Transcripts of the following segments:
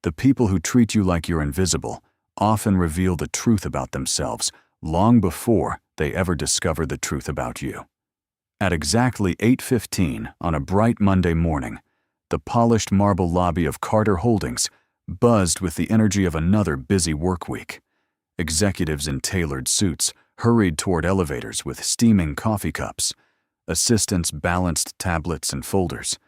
The people who treat you like you're invisible often reveal the truth about themselves long before they ever discover the truth about you. At exactly 8:15 on a bright Monday morning, the polished marble lobby of Carter Holdings buzzed with the energy of another busy work week. Executives in tailored suits hurried toward elevators with steaming coffee cups. Assistants balanced tablets and folders,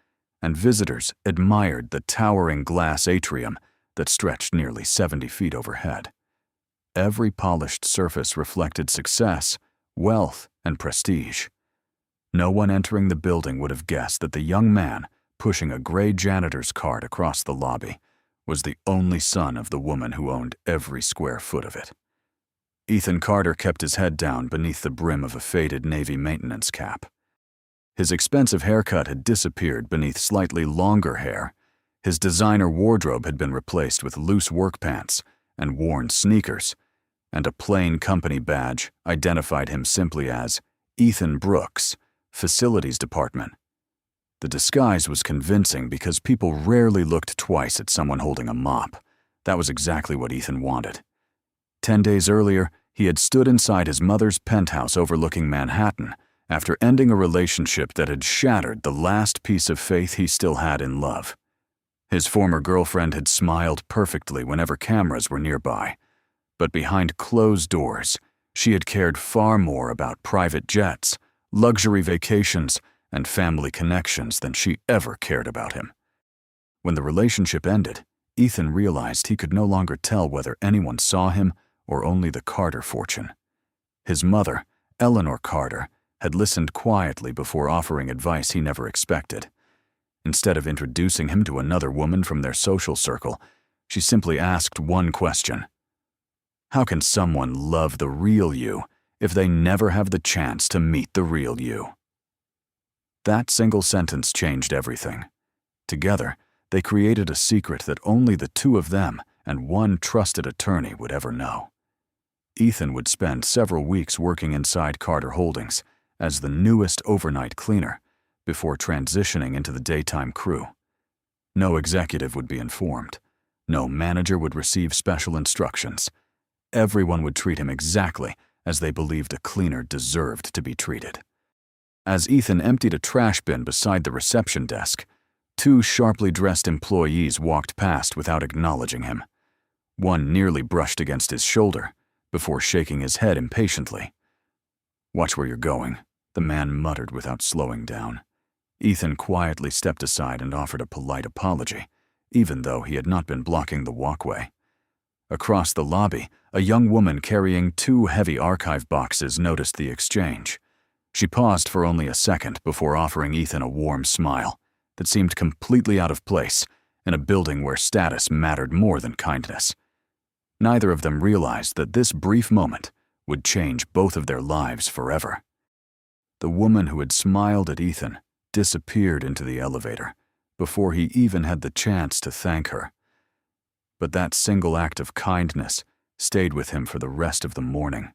and visitors admired the towering glass atrium that stretched nearly 70 feet overhead. Every polished surface reflected success, wealth, and prestige. No one entering the building would have guessed that the young man pushing a gray janitor's cart across the lobby was the only son of the woman who owned every square foot of it. Ethan Carter kept his head down beneath the brim of a faded Navy maintenance cap. His expensive haircut had disappeared beneath slightly longer hair. His designer wardrobe had been replaced with loose work pants and worn sneakers, and a plain company badge identified him simply as Ethan Brooks, Facilities Department. The disguise was convincing because people rarely looked twice at someone holding a mop. That was exactly what Ethan wanted. 10 days earlier, he had stood inside his mother's penthouse overlooking Manhattan after ending a relationship that had shattered the last piece of faith he still had in love. His former girlfriend had smiled perfectly whenever cameras were nearby, but behind closed doors, she had cared far more about private jets, luxury vacations, and family connections than she ever cared about him. When the relationship ended, Ethan realized he could no longer tell whether anyone saw him or only the Carter fortune. His mother, Eleanor Carter, had listened quietly before offering advice he never expected. Instead of introducing him to another woman from their social circle, she simply asked one question: how can someone love the real you if they never have the chance to meet the real you? That single sentence changed everything. Together, they created a secret that only the two of them and one trusted attorney would ever know. Ethan would spend several weeks working inside Carter Holdings as the newest overnight cleaner before transitioning into the daytime crew. No executive would be informed. No manager would receive special instructions. Everyone would treat him exactly as they believed a cleaner deserved to be treated. As Ethan emptied a trash bin beside the reception desk, two sharply dressed employees walked past without acknowledging him. One nearly brushed against his shoulder before shaking his head impatiently. "Watch where you're going," the man muttered without slowing down. Ethan quietly stepped aside and offered a polite apology, even though he had not been blocking the walkway. Across the lobby, a young woman carrying two heavy archive boxes noticed the exchange. She paused for only a second before offering Ethan a warm smile that seemed completely out of place in a building where status mattered more than kindness. Neither of them realized that this brief moment would change both of their lives forever. The woman who had smiled at Ethan disappeared into the elevator before he even had the chance to thank her. But that single act of kindness stayed with him for the rest of the morning.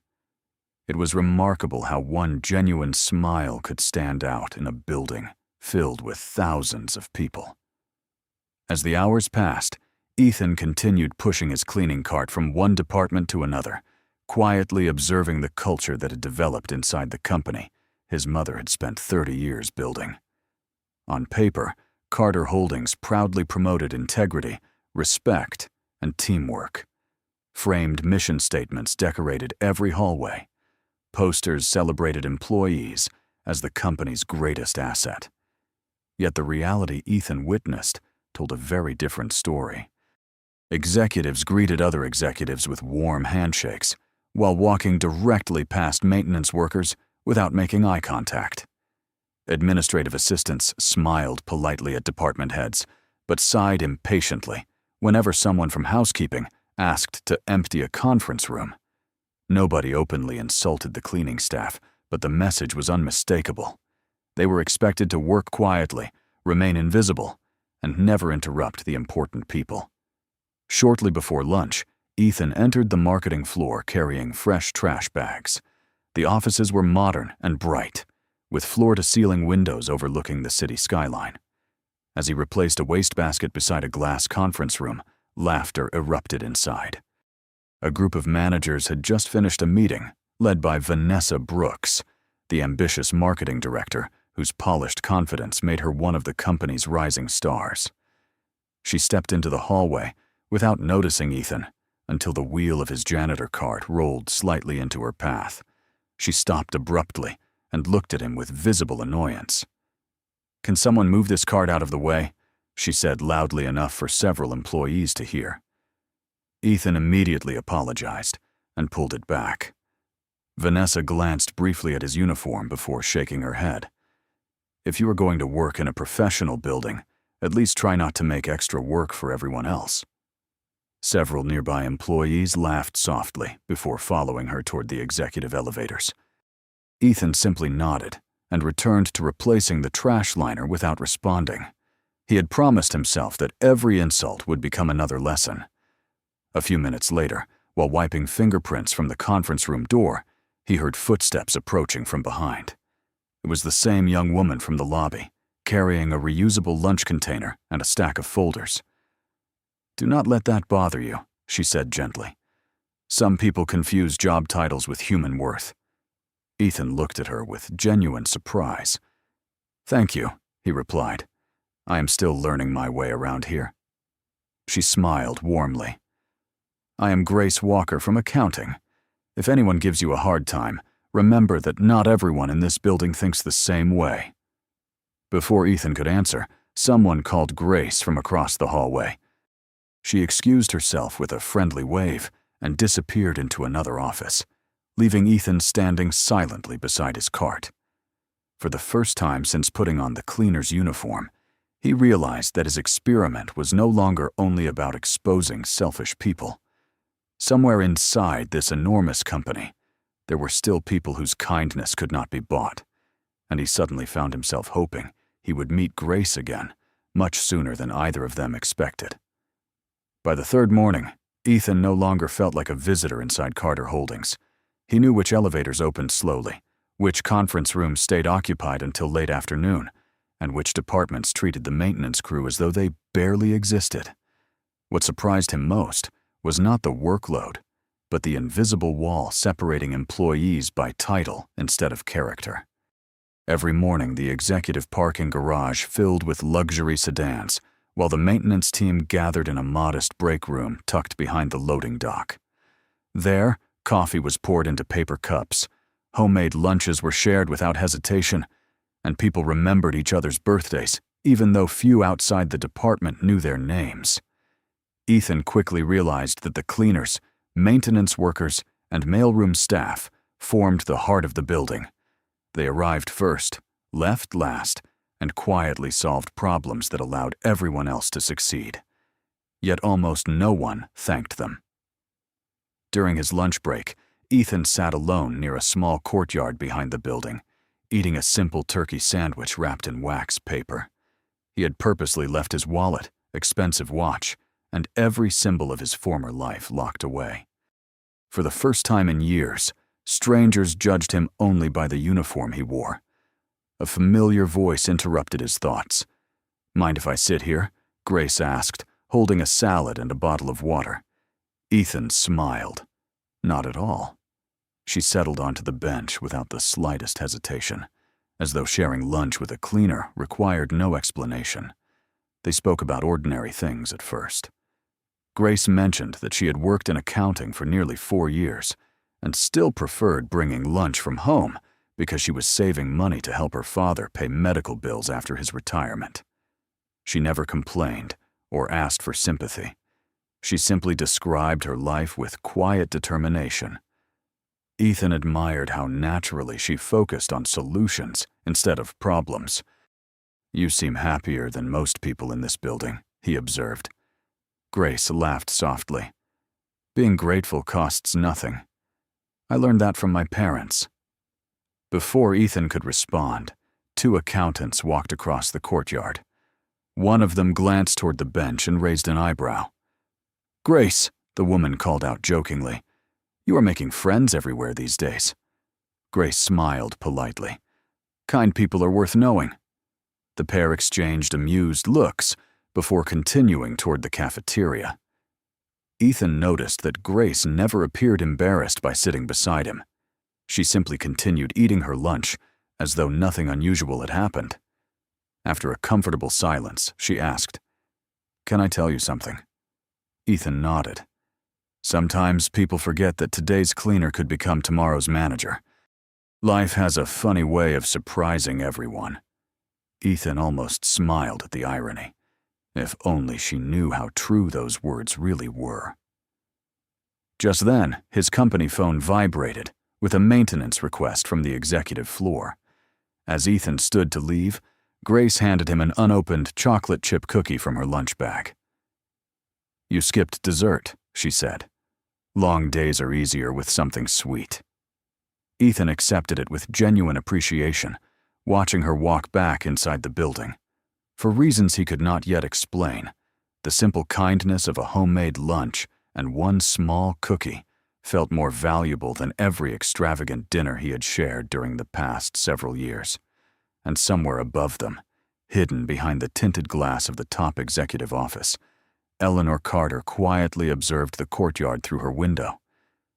It was remarkable how one genuine smile could stand out in a building filled with thousands of people. As the hours passed, Ethan continued pushing his cleaning cart from one department to another, quietly observing the culture that had developed inside the company his mother had spent 30 years building. On paper, Carter Holdings proudly promoted integrity, respect, and teamwork. Framed mission statements decorated every hallway. Posters celebrated employees as the company's greatest asset. Yet the reality Ethan witnessed told a very different story. Executives greeted other executives with warm handshakes, while walking directly past maintenance workers without making eye contact. Administrative assistants smiled politely at department heads, but sighed impatiently whenever someone from housekeeping asked to empty a conference room. Nobody openly insulted the cleaning staff, but the message was unmistakable. They were expected to work quietly, remain invisible, and never interrupt the important people. Shortly before lunch, Ethan entered the marketing floor carrying fresh trash bags. The offices were modern and bright, with floor-to-ceiling windows overlooking the city skyline. As he replaced a wastebasket beside a glass conference room, Laughter erupted inside. A group of managers had just finished a meeting, led by Vanessa Brooks, the ambitious marketing director whose polished confidence made her one of the company's rising stars. She stepped into the hallway without noticing Ethan until the wheel of his janitor cart rolled slightly into her path. She stopped abruptly and looked at him with visible annoyance. "Can someone move this cart out of the way?" she said loudly enough for several employees to hear. Ethan immediately apologized and pulled it back. Vanessa glanced briefly at his uniform before shaking her head. "If you are going to work in a professional building, at least try not to make extra work for everyone else." Several nearby employees laughed softly before following her toward the executive elevators. Ethan simply nodded and returned to replacing the trash liner without responding. He had promised himself that every insult would become another lesson. A few minutes later, while wiping fingerprints from the conference room door, he heard footsteps approaching from behind. It was the same young woman from the lobby, carrying a reusable lunch container and a stack of folders. "Do not let that bother you," she said gently. "Some people confuse job titles with human worth." Ethan looked at her with genuine surprise. "Thank you," he replied. "I am still learning my way around here." She smiled warmly. "I am Grace Walker from accounting. If anyone gives you a hard time, remember that not everyone in this building thinks the same way." Before Ethan could answer, someone called Grace from across the hallway. She excused herself with a friendly wave and disappeared into another office, leaving Ethan standing silently beside his cart. For the first time since putting on the cleaner's uniform, he realized that his experiment was no longer only about exposing selfish people. Somewhere inside this enormous company, there were still people whose kindness could not be bought, and he suddenly found himself hoping he would meet Grace again, much sooner than either of them expected. By the third morning, Ethan no longer felt like a visitor inside Carter Holdings. He knew which elevators opened slowly, which conference rooms stayed occupied until late afternoon, and which departments treated the maintenance crew as though they barely existed. What surprised him most was not the workload, but the invisible wall separating employees by title instead of character. Every morning, the executive parking garage filled with luxury sedans, while the maintenance team gathered in a modest break room tucked behind the loading dock. There, coffee was poured into paper cups, homemade lunches were shared without hesitation, and people remembered each other's birthdays, even though few outside the department knew their names. Ethan quickly realized that the cleaners, maintenance workers, and mailroom staff formed the heart of the building. They arrived first, left last, and quietly solved problems that allowed everyone else to succeed. Yet almost no one thanked them. During his lunch break, Ethan sat alone near a small courtyard behind the building, eating a simple turkey sandwich wrapped in wax paper. He had purposely left his wallet, expensive watch, and every symbol of his former life locked away. For the first time in years, strangers judged him only by the uniform he wore. A familiar voice interrupted his thoughts. "Mind if I sit here?" Grace asked, holding a salad and a bottle of water. Ethan smiled. Not at all. She settled onto the bench without the slightest hesitation, as though sharing lunch with a cleaner required no explanation. They spoke about ordinary things at first. Grace mentioned that she had worked in accounting for nearly 4 years and still preferred bringing lunch from home because she was saving money to help her father pay medical bills after his retirement. She never complained or asked for sympathy. She simply described her life with quiet determination. Ethan admired how naturally she focused on solutions instead of problems. "You seem happier than most people in this building," he observed. Grace laughed softly. "Being grateful costs nothing. I learned that from my parents." Before Ethan could respond, 2 accountants walked across the courtyard. One of them glanced toward the bench and raised an eyebrow. "Grace," the woman called out jokingly, "you are making friends everywhere these days." Grace smiled politely. "Kind people are worth knowing." The pair exchanged amused looks before continuing toward the cafeteria. Ethan noticed that Grace never appeared embarrassed by sitting beside him. She simply continued eating her lunch, as though nothing unusual had happened. After a comfortable silence, she asked, "Can I tell you something?" Ethan nodded. Sometimes people forget that today's cleaner could become tomorrow's manager. Life has a funny way of surprising everyone. Ethan almost smiled at the irony. If only she knew how true those words really were. Just then, his company phone vibrated with a maintenance request from the executive floor. As Ethan stood to leave, Grace handed him an unopened chocolate chip cookie from her lunch bag. "You skipped dessert," she said. "Long days are easier with something sweet." Ethan accepted it with genuine appreciation, watching her walk back inside the building. For reasons he could not yet explain, the simple kindness of a homemade lunch and one small cookie felt more valuable than every extravagant dinner he had shared during the past several years. And somewhere above them, hidden behind the tinted glass of the top executive office, Eleanor Carter quietly observed the courtyard through her window,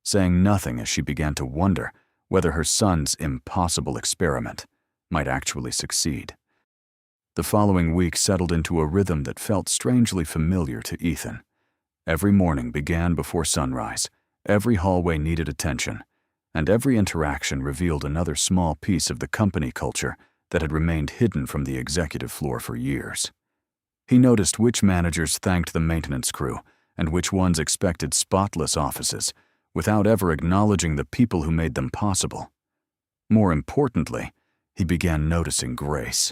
saying nothing as she began to wonder whether her son's impossible experiment might actually succeed. The following week settled into a rhythm that felt strangely familiar to Ethan. Every morning began before sunrise, every hallway needed attention, and every interaction revealed another small piece of the company culture that had remained hidden from the executive floor for years. He noticed which managers thanked the maintenance crew and which ones expected spotless offices without ever acknowledging the people who made them possible. More importantly, he began noticing Grace.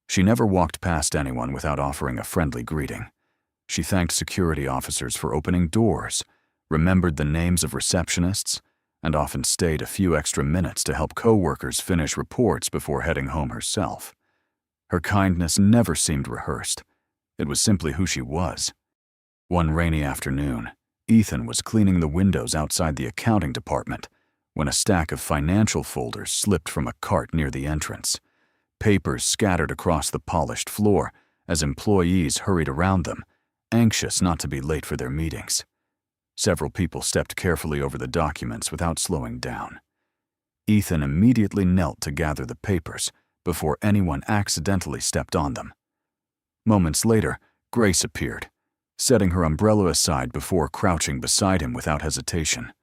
She never walked past anyone without offering a friendly greeting. She thanked security officers for opening doors, remembered the names of receptionists, and often stayed a few extra minutes to help co-workers finish reports before heading home herself. Her kindness never seemed rehearsed. It was simply who she was. One rainy afternoon, Ethan was cleaning the windows outside the accounting department when a stack of financial folders slipped from a cart near the entrance. Papers scattered across the polished floor as employees hurried around them, anxious not to be late for their meetings. Several people stepped carefully over the documents without slowing down. Ethan immediately knelt to gather the papers before anyone accidentally stepped on them. Moments later, Grace appeared, setting her umbrella aside before crouching beside him without hesitation.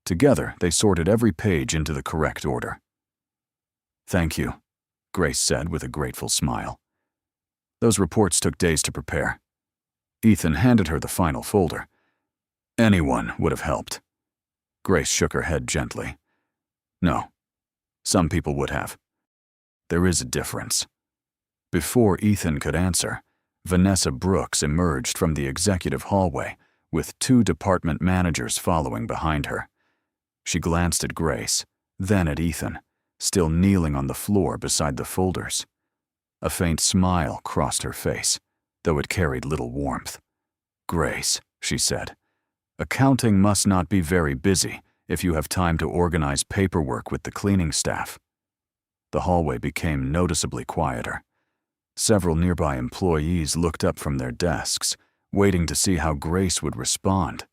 Together, they sorted every page into the correct order. "Thank you," Grace said with a grateful smile. "Those reports took days to prepare." Ethan handed her the final folder. "Anyone would have helped." Grace shook her head gently. "No, some people would have. There is a difference." Before Ethan could answer, Vanessa Brooks emerged from the executive hallway with 2 department managers following behind her. She glanced at Grace, then at Ethan, still kneeling on the floor beside the folders. A faint smile crossed her face, though it carried little warmth. "Grace," she said, "accounting must not be very busy if you have time to organize paperwork with the cleaning staff." The hallway became noticeably quieter. Several nearby employees looked up from their desks, waiting to see how Grace would respond.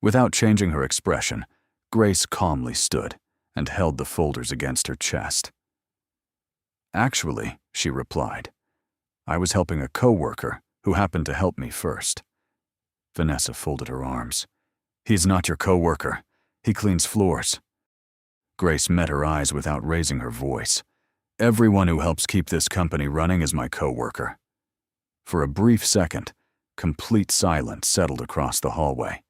Without changing her expression, Grace calmly stood and held the folders against her chest. "Actually," she replied, "I was helping a co-worker who happened to help me first." Vanessa folded her arms. "He's not your co-worker. He cleans floors." Grace met her eyes without raising her voice. "Everyone who helps keep this company running is my co-worker." For a brief second, complete silence settled across the hallway.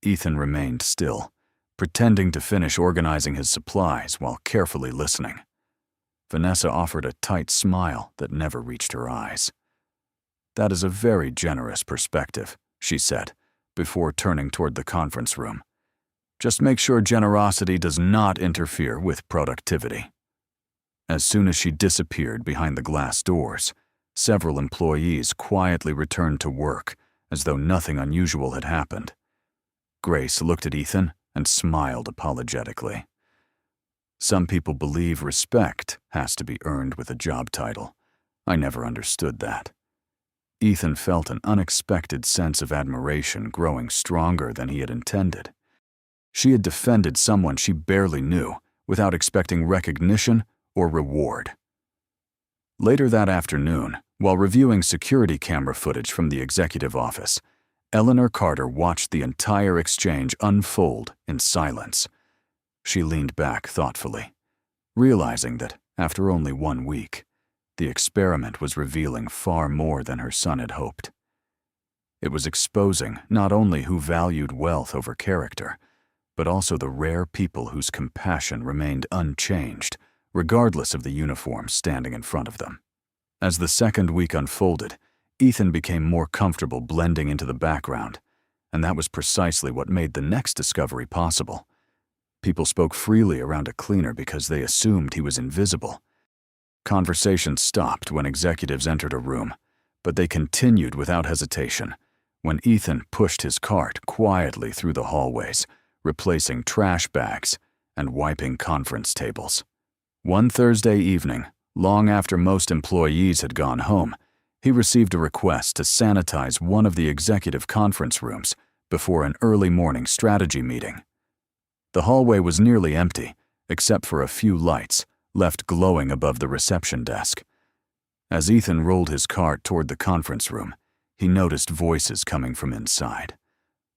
Ethan remained still, pretending to finish organizing his supplies while carefully listening. Vanessa offered a tight smile that never reached her eyes. "That is a very generous perspective," she said, before turning toward the conference room. "Just make sure generosity does not interfere with productivity." As soon as she disappeared behind the glass doors, several employees quietly returned to work as though nothing unusual had happened. Grace looked at Ethan and smiled apologetically. "Some people believe respect has to be earned with a job title. I never understood that." Ethan felt an unexpected sense of admiration growing stronger than he had intended. She had defended someone she barely knew without expecting recognition or reward. Later that afternoon, while reviewing security camera footage from the executive office, Eleanor Carter watched the entire exchange unfold in silence. She leaned back thoughtfully, realizing that, after only 1 week, the experiment was revealing far more than her son had hoped. It was exposing not only who valued wealth over character, but also the rare people whose compassion remained unchanged, regardless of the uniform standing in front of them. As the second week unfolded, Ethan became more comfortable blending into the background, and that was precisely what made the next discovery possible. People spoke freely around a cleaner because they assumed he was invisible. Conversations stopped when executives entered a room, but they continued without hesitation when Ethan pushed his cart quietly through the hallways, replacing trash bags and wiping conference tables. One Thursday evening, long after most employees had gone home, he received a request to sanitize one of the executive conference rooms before an early morning strategy meeting. The hallway was nearly empty, except for a few lights left glowing above the reception desk. As Ethan rolled his cart toward the conference room, he noticed voices coming from inside.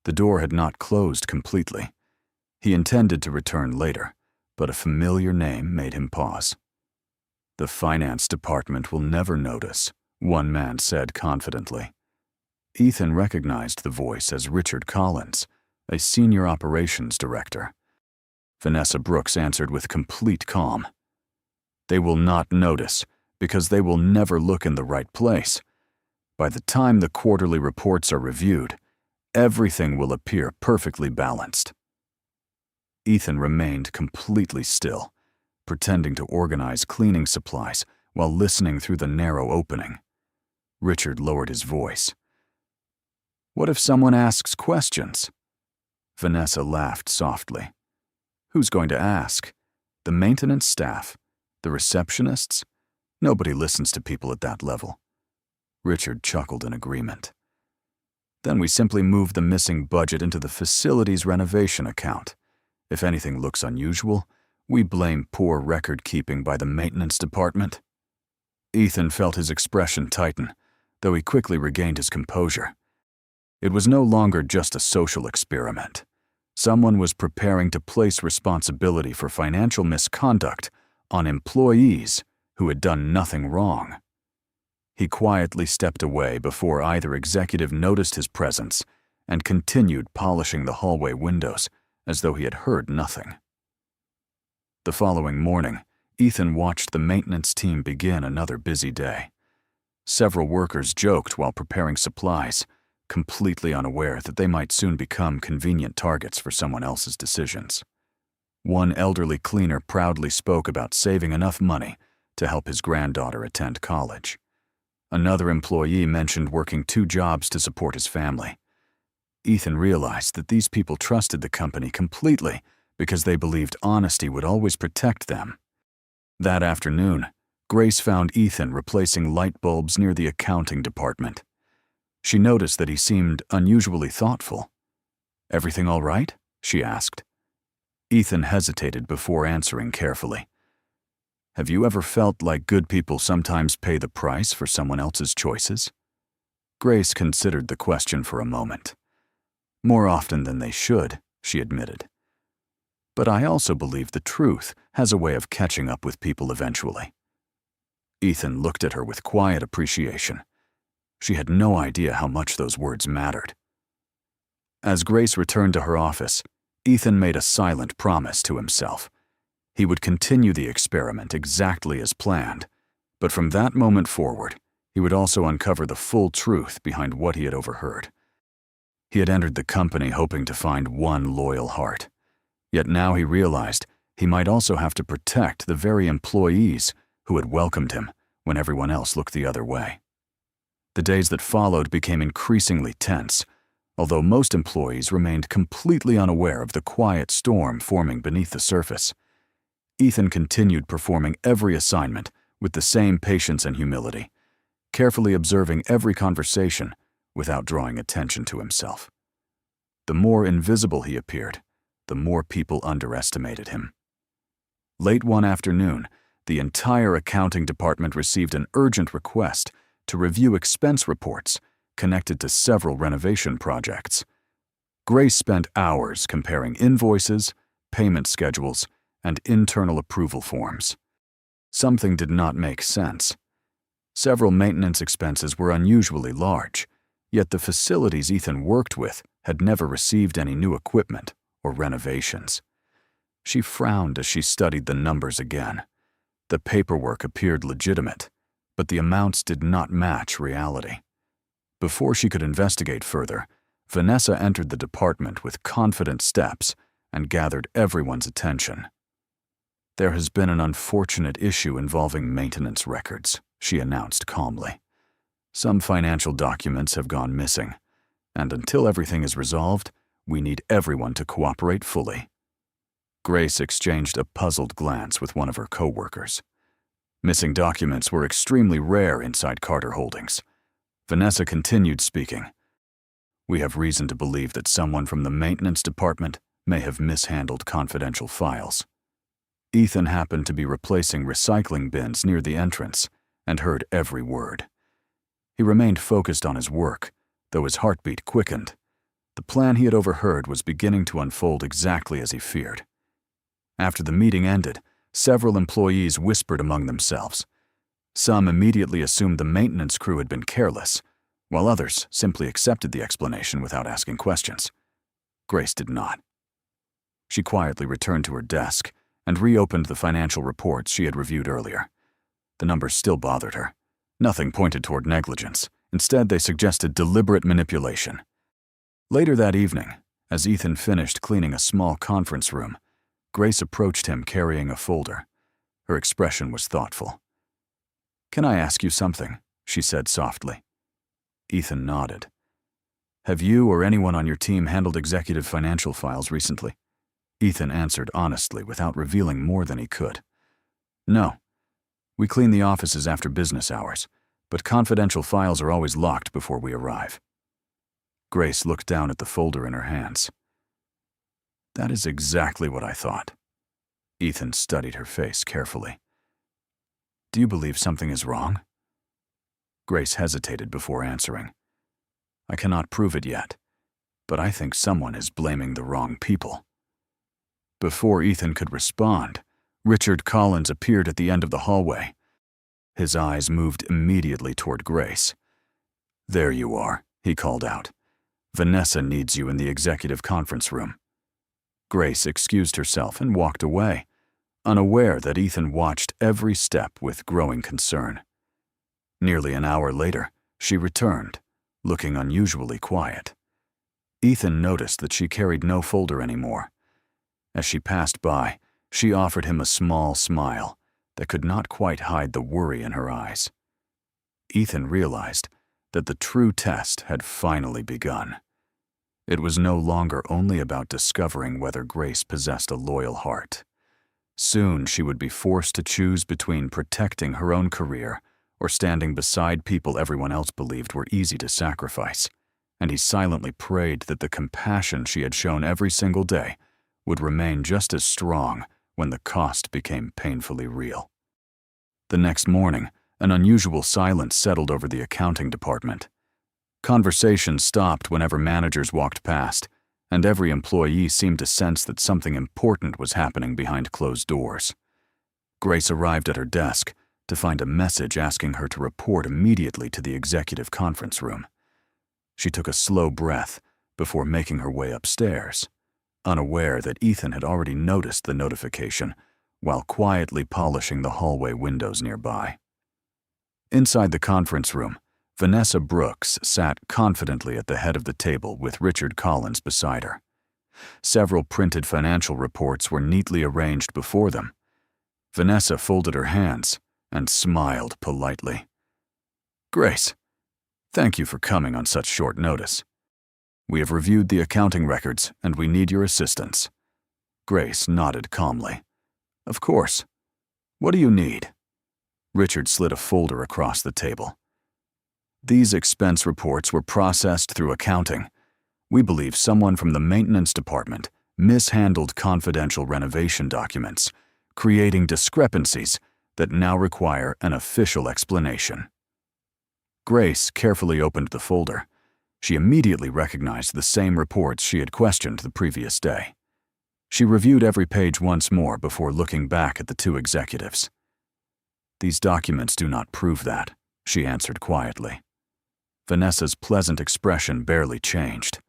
The door had not closed completely. He intended to return later, but a familiar name made him pause. "The finance department will never notice," one man said confidently. Ethan recognized the voice as Richard Collins, a senior operations director. Vanessa Brooks answered with complete calm. "They will not notice because they will never look in the right place. By the time the quarterly reports are reviewed, everything will appear perfectly balanced." Ethan remained completely still, pretending to organize cleaning supplies while listening through the narrow opening. Richard lowered his voice. "What if someone asks questions?" Vanessa laughed softly. "Who's going to ask? The maintenance staff? The receptionists? Nobody listens to people at that level." Richard chuckled in agreement. "Then we simply move the missing budget into the facilities renovation account. If anything looks unusual, we blame poor record-keeping by the maintenance department." Ethan felt his expression tighten, though he quickly regained his composure. It was no longer just a social experiment. Someone was preparing to place responsibility for financial misconduct on employees who had done nothing wrong. He quietly stepped away before either executive noticed his presence and continued polishing the hallway windows as though he had heard nothing. The following morning, Ethan watched the maintenance team begin another busy day. Several workers joked while preparing supplies, completely unaware that they might soon become convenient targets for someone else's decisions. One elderly cleaner proudly spoke about saving enough money to help his granddaughter attend college. Another employee mentioned working 2 jobs to support his family. Ethan realized that these people trusted the company completely because they believed honesty would always protect them. That afternoon, Grace found Ethan replacing light bulbs near the accounting department. She noticed that he seemed unusually thoughtful. "Everything all right?" she asked. Ethan hesitated before answering carefully. "Have you ever felt like good people sometimes pay the price for someone else's choices?" Grace considered the question for a moment. "More often than they should," she admitted. "But I also believe the truth has a way of catching up with people eventually." Ethan looked at her with quiet appreciation. She had no idea how much those words mattered. As Grace returned to her office, Ethan made a silent promise to himself. He would continue the experiment exactly as planned, but from that moment forward, he would also uncover the full truth behind what he had overheard. He had entered the company hoping to find one loyal heart, yet now he realized he might also have to protect the very employees who had welcomed him when everyone else looked the other way. The days that followed became increasingly tense, although most employees remained completely unaware of the quiet storm forming beneath the surface. Ethan continued performing every assignment with the same patience and humility. carefully observing every conversation without drawing attention to himself. The more invisible he appeared, the more people underestimated him. Late one afternoon, the entire accounting department received an urgent request to review expense reports connected to several renovation projects. Grace spent hours comparing invoices, payment schedules, and internal approval forms. Something did not make sense. Several maintenance expenses were unusually large, yet the facilities Ethan worked with had never received any new equipment or renovations. She frowned as she studied the numbers again. The paperwork appeared legitimate, but the amounts did not match reality. Before she could investigate further, Vanessa entered the department with confident steps and gathered everyone's attention. "There has been an unfortunate issue involving maintenance records," she announced calmly. "Some financial documents have gone missing, and until everything is resolved, we need everyone to cooperate fully." Grace exchanged a puzzled glance with one of her co-workers. Missing documents were extremely rare inside Carter Holdings. Vanessa continued speaking. "We have reason to believe that someone from the maintenance department may have mishandled confidential files. Ethan happened to be replacing recycling bins near the entrance and heard every word. He remained focused on his work, though his heartbeat quickened. The plan he had overheard was beginning to unfold exactly as he feared. After the meeting ended, several employees whispered among themselves. Some immediately assumed the maintenance crew had been careless, while others simply accepted the explanation without asking questions. Grace did not. She quietly returned to her desk and reopened the financial reports she had reviewed earlier. The numbers still bothered her. Nothing pointed toward negligence. Instead, they suggested deliberate manipulation. Later that evening, as Ethan finished cleaning a small conference room, Grace approached him carrying a folder. Her expression was thoughtful. "Can I ask you something?" she said softly. Ethan nodded. "Have you or anyone on your team handled executive financial files recently?" Ethan answered honestly without revealing more than he could. "No. We clean the offices after business hours, but confidential files are always locked before we arrive." Grace looked down at the folder in her hands. "That is exactly what I thought." Ethan studied her face carefully. "Do you believe something is wrong?" Grace hesitated before answering. "I cannot prove it yet, but I think someone is blaming the wrong people." Before Ethan could respond, Richard Collins appeared at the end of the hallway. His eyes moved immediately toward Grace. "There you are," he called out. "Vanessa needs you in the executive conference room." Grace excused herself and walked away, unaware that Ethan watched every step with growing concern. Nearly an hour later, she returned, looking unusually quiet. Ethan noticed that she carried no folder anymore. As she passed by, she offered him a small smile that could not quite hide the worry in her eyes. Ethan realized that the true test had finally begun. It was no longer only about discovering whether Grace possessed a loyal heart. Soon she would be forced to choose between protecting her own career or standing beside people everyone else believed were easy to sacrifice, and he silently prayed that the compassion she had shown every single day would remain just as strong when the cost became painfully real. The next morning, an unusual silence settled over the accounting department. Conversation stopped whenever managers walked past, and every employee seemed to sense that something important was happening behind closed doors. Grace arrived at her desk to find a message asking her to report immediately to the executive conference room. She took a slow breath before making her way upstairs, unaware that Ethan had already noticed the notification while quietly polishing the hallway windows nearby. Inside the conference room, Vanessa Brooks sat confidently at the head of the table with Richard Collins beside her. Several printed financial reports were neatly arranged before them. Vanessa folded her hands and smiled politely. "Grace, thank you for coming on such short notice. We have reviewed the accounting records and we need your assistance." Grace nodded calmly. "Of course. What do you need?" Richard slid a folder across the table. These expense reports were processed through accounting. We believe someone from the maintenance department mishandled confidential renovation documents, creating discrepancies that now require an official explanation." Grace carefully opened the folder. She immediately recognized the same reports she had questioned the previous day. She reviewed every page once more before looking back at the two executives. "These documents do not prove that," she answered quietly. Vanessa's pleasant expression barely changed.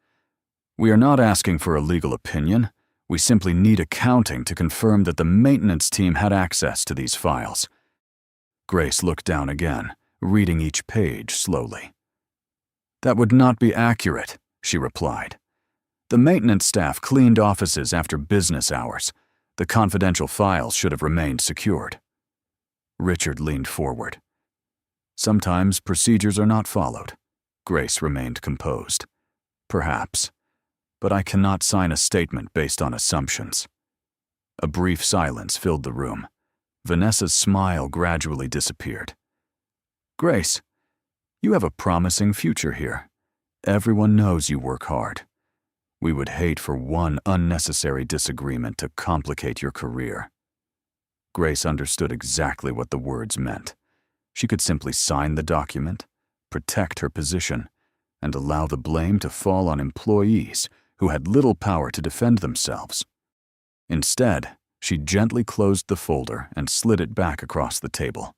"We are not asking for a legal opinion. We simply need accounting to confirm that the maintenance team had access to these files." Grace looked down again, reading each page slowly. "That would not be accurate," she replied. "The maintenance staff cleaned offices after business hours. The confidential files should have remained secured." Richard leaned forward. "Sometimes procedures are not followed." Grace remained composed. "Perhaps, but I cannot sign a statement based on assumptions." A brief silence filled the room. Vanessa's smile gradually disappeared. "Grace, you have a promising future here. Everyone knows you work hard. We would hate for one unnecessary disagreement to complicate your career." Grace understood exactly what the words meant. She could simply sign the document, protect her position, and allow the blame to fall on employees who had little power to defend themselves. Instead, she gently closed the folder and slid it back across the table.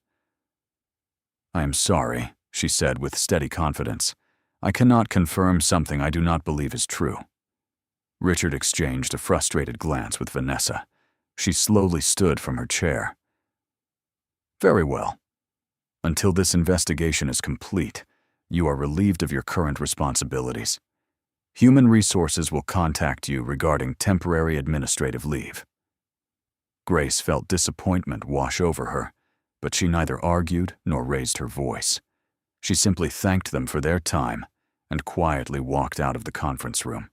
"I am sorry," she said with steady confidence. "I cannot confirm something I do not believe is true." Richard exchanged a frustrated glance with Vanessa. She slowly stood from her chair. "Very well. Until this investigation is complete, you are relieved of your current responsibilities. Human Resources will contact you regarding temporary administrative leave." Grace felt disappointment wash over her, but she neither argued nor raised her voice. She simply thanked them for their time and quietly walked out of the conference room.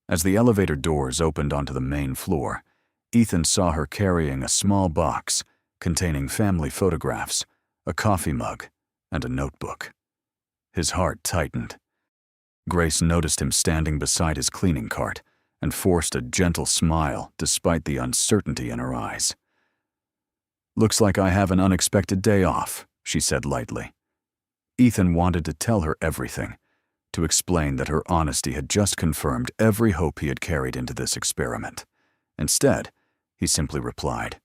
As the elevator doors opened onto the main floor, Ethan saw her carrying a small box containing family photographs, a coffee mug, and a notebook. His heart tightened. Grace noticed him standing beside his cleaning cart and forced a gentle smile despite the uncertainty in her eyes. "Looks like I have an unexpected day off," she said lightly. Ethan wanted to tell her everything, to explain that her honesty had just confirmed every hope he had carried into this experiment. Instead, he simply replied,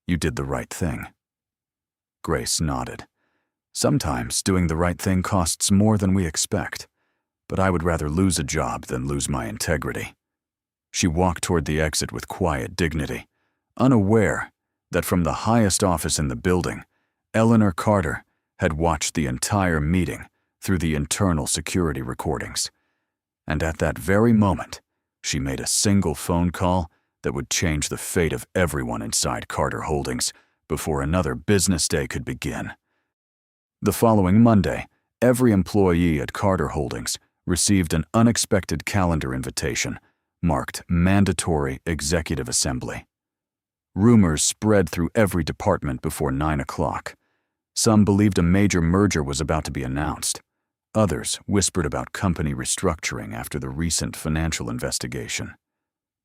"You did the right thing." Grace nodded. "Sometimes doing the right thing costs more than we expect, but I would rather lose a job than lose my integrity." She walked toward the exit with quiet dignity, unaware that from the highest office in the building, Eleanor Carter had watched the entire meeting through the internal security recordings. And at that very moment, she made a single phone call that would change the fate of everyone inside Carter Holdings before another business day could begin. The following Monday, every employee at Carter Holdings received an unexpected calendar invitation marked Mandatory Executive Assembly. Rumors spread through every department before 9 o'clock. Some believed a major merger was about to be announced. Others whispered about company restructuring after the recent financial investigation.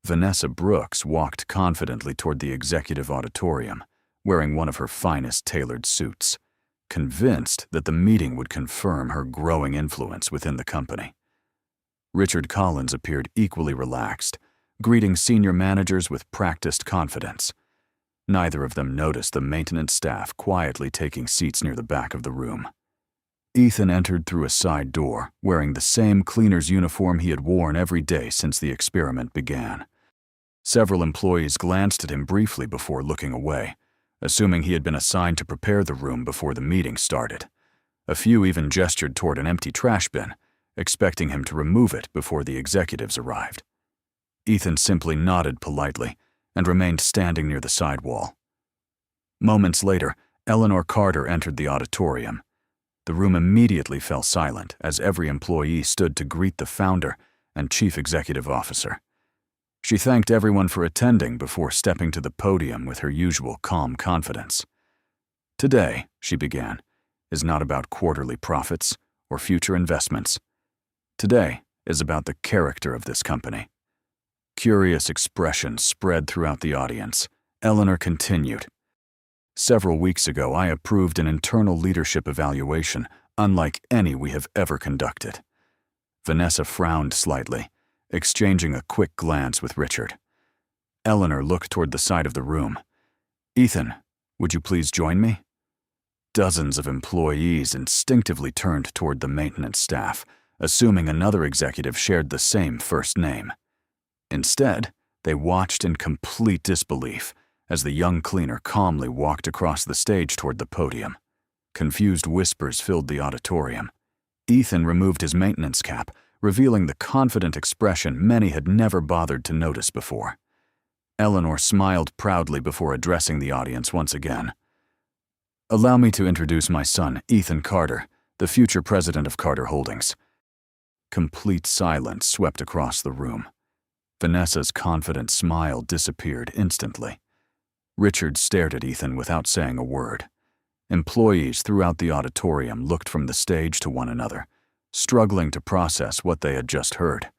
Vanessa Brooks walked confidently toward the executive auditorium, wearing one of her finest tailored suits, convinced that the meeting would confirm her growing influence within the company. Richard Collins appeared equally relaxed, greeting senior managers with practiced confidence. Neither of them noticed the maintenance staff quietly taking seats near the back of the room. Ethan entered through a side door, wearing the same cleaner's uniform he had worn every day since the experiment began. Several employees glanced at him briefly before looking away, assuming he had been assigned to prepare the room before the meeting started. A few even gestured toward an empty trash bin, expecting him to remove it before the executives arrived. Ethan simply nodded politely and remained standing near the side wall. Moments later, Eleanor Carter entered the auditorium. The room immediately fell silent as every employee stood to greet the founder and chief executive officer. She thanked everyone for attending before stepping to the podium with her usual calm confidence. "Today," she began, is not about quarterly profits or future investments. Today is about the character of this company. Curious expressions spread throughout the audience. Eleanor continued. Several weeks ago, I approved an internal leadership evaluation unlike any we have ever conducted. Vanessa frowned slightly, exchanging a quick glance with Richard. Eleanor looked toward the side of the room. Ethan, would you please join me? Dozens of employees instinctively turned toward the maintenance staff, assuming another executive shared the same first name. Instead, they watched in complete disbelief as the young cleaner calmly walked across the stage toward the podium. Confused whispers filled the auditorium. Ethan removed his maintenance cap, revealing the confident expression many had never bothered to notice before. Eleanor smiled proudly before addressing the audience once again. Allow me to introduce my son, Ethan Carter, the future president of Carter Holdings. Complete silence swept across the room. Vanessa's confident smile disappeared instantly. Richard stared at Ethan without saying a word. Employees throughout the auditorium looked from the stage to one another, struggling to process what they had just heard.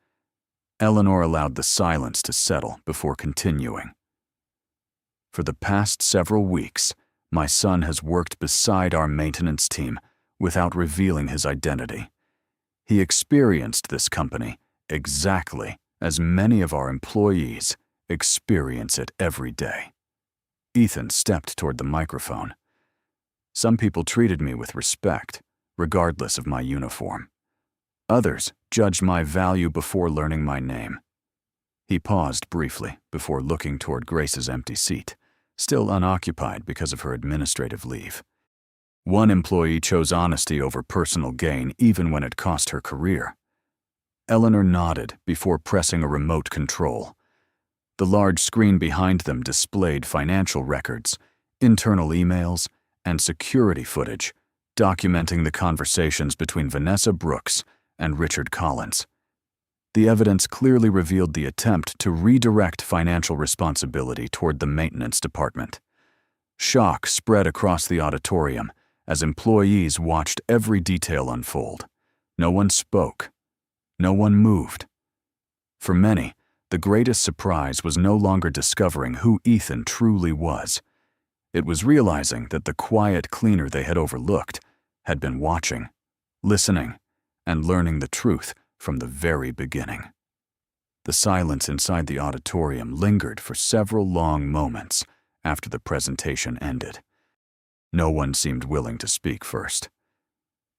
Eleanor allowed the silence to settle before continuing. For the past several weeks, my son has worked beside our maintenance team without revealing his identity. He experienced this company exactly as many of our employees experience it every day. Ethan stepped toward the microphone. Some people treated me with respect, regardless of my uniform. Others judged my value before learning my name. He paused briefly before looking toward Grace's empty seat, still unoccupied because of her administrative leave. One employee chose honesty over personal gain even when it cost her career. Eleanor nodded before pressing a remote control. The large screen behind them displayed financial records, internal emails, and security footage, documenting the conversations between Vanessa Brooks and Richard Collins. The evidence clearly revealed the attempt to redirect financial responsibility toward the maintenance department. Shock spread across the auditorium as employees watched every detail unfold. No one spoke. No one moved. For many, the greatest surprise was no longer discovering who Ethan truly was. It was realizing that the quiet cleaner they had overlooked had been watching, listening, and learning the truth from the very beginning. The silence inside the auditorium lingered for several long moments after the presentation ended. No one seemed willing to speak first.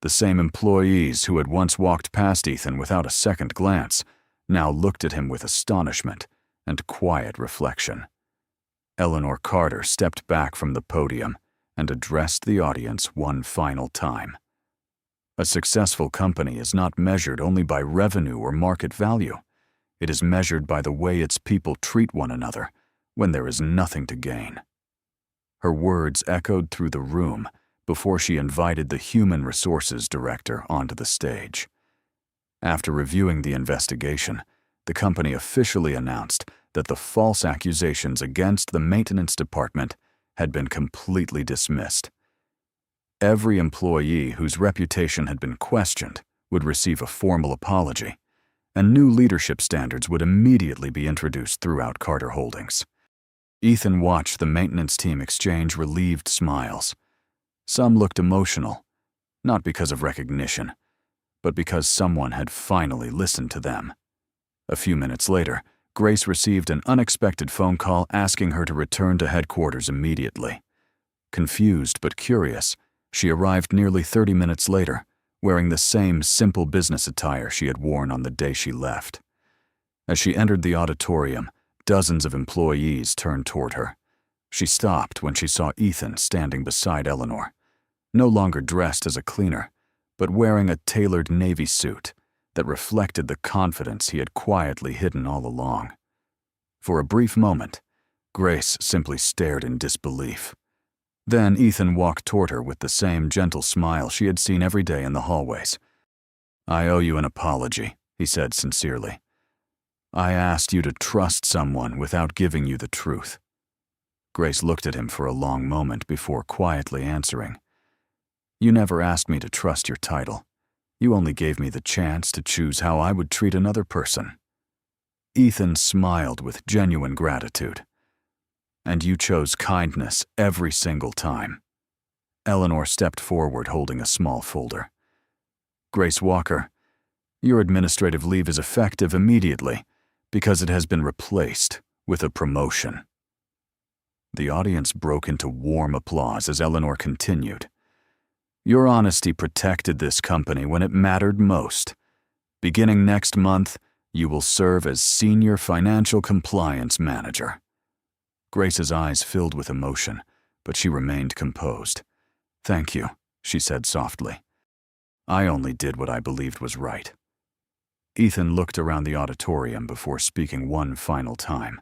The same employees who had once walked past Ethan without a second glance now looked at him with astonishment and quiet reflection. Eleanor Carter stepped back from the podium and addressed the audience one final time. A successful company is not measured only by revenue or market value. It is measured by the way its people treat one another when there is nothing to gain. Her words echoed through the room before she invited the Human Resources Director onto the stage. After reviewing the investigation, the company officially announced that the false accusations against the maintenance department had been completely dismissed. Every employee whose reputation had been questioned would receive a formal apology, and new leadership standards would immediately be introduced throughout Carter Holdings. Ethan watched the maintenance team exchange relieved smiles. Some looked emotional, not because of recognition, but because someone had finally listened to them. A few minutes later, Grace received an unexpected phone call asking her to return to headquarters immediately. Confused but curious, she arrived nearly 30 minutes later, wearing the same simple business attire she had worn on the day she left. As she entered the auditorium, dozens of employees turned toward her. She stopped when she saw Ethan standing beside Eleanor, no longer dressed as a cleaner, but wearing a tailored navy suit that reflected the confidence he had quietly hidden all along. For a brief moment, Grace simply stared in disbelief. Then Ethan walked toward her with the same gentle smile she had seen every day in the hallways. "I owe you an apology," he said sincerely. "I asked you to trust someone without giving you the truth." Grace looked at him for a long moment before quietly answering, You never asked me to trust your title. You only gave me the chance to choose how I would treat another person." Ethan smiled with genuine gratitude. "And you chose kindness every single time." Eleanor stepped forward holding a small folder. "Grace Walker, your administrative leave is effective immediately because it has been replaced with a promotion." The audience broke into warm applause as Eleanor continued. "Your honesty protected this company when it mattered most. Beginning next month, you will serve as Senior Financial Compliance Manager." Grace's eyes filled with emotion, but she remained composed. "Thank you," she said softly. "I only did what I believed was right." Ethan looked around the auditorium before speaking one final time.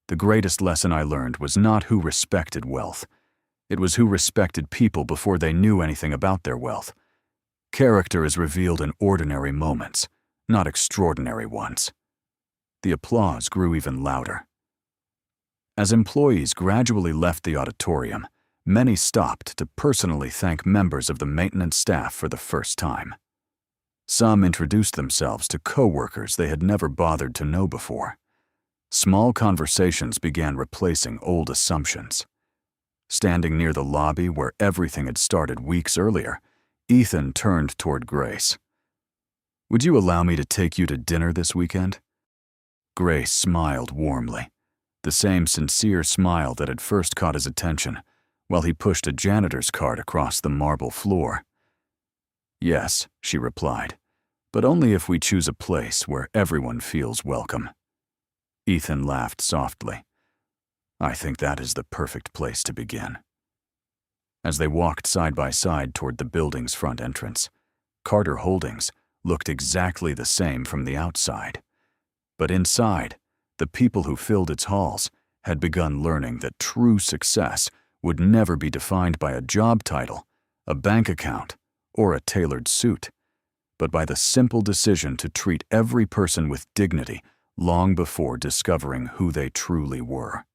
"The greatest lesson I learned was not who respected wealth. It was who respected people before they knew anything about their wealth. Character is revealed in ordinary moments, not extraordinary ones." The applause grew even louder. As employees gradually left the auditorium, many stopped to personally thank members of the maintenance staff for the first time. Some introduced themselves to co-workers they had never bothered to know before. Small conversations began replacing old assumptions. Standing near the lobby where everything had started weeks earlier, Ethan turned toward Grace. "Would you allow me to take you to dinner this weekend?" Grace smiled warmly, the same sincere smile that had first caught his attention, while he pushed a janitor's cart across the marble floor. "Yes," she replied, "but only if we choose a place where everyone feels welcome." Ethan laughed softly. "I think that is the perfect place to begin." As they walked side by side toward the building's front entrance, Carter Holdings looked exactly the same from the outside. But inside, the people who filled its halls had begun learning that true success would never be defined by a job title, a bank account, or a tailored suit, but by the simple decision to treat every person with dignity long before discovering who they truly were.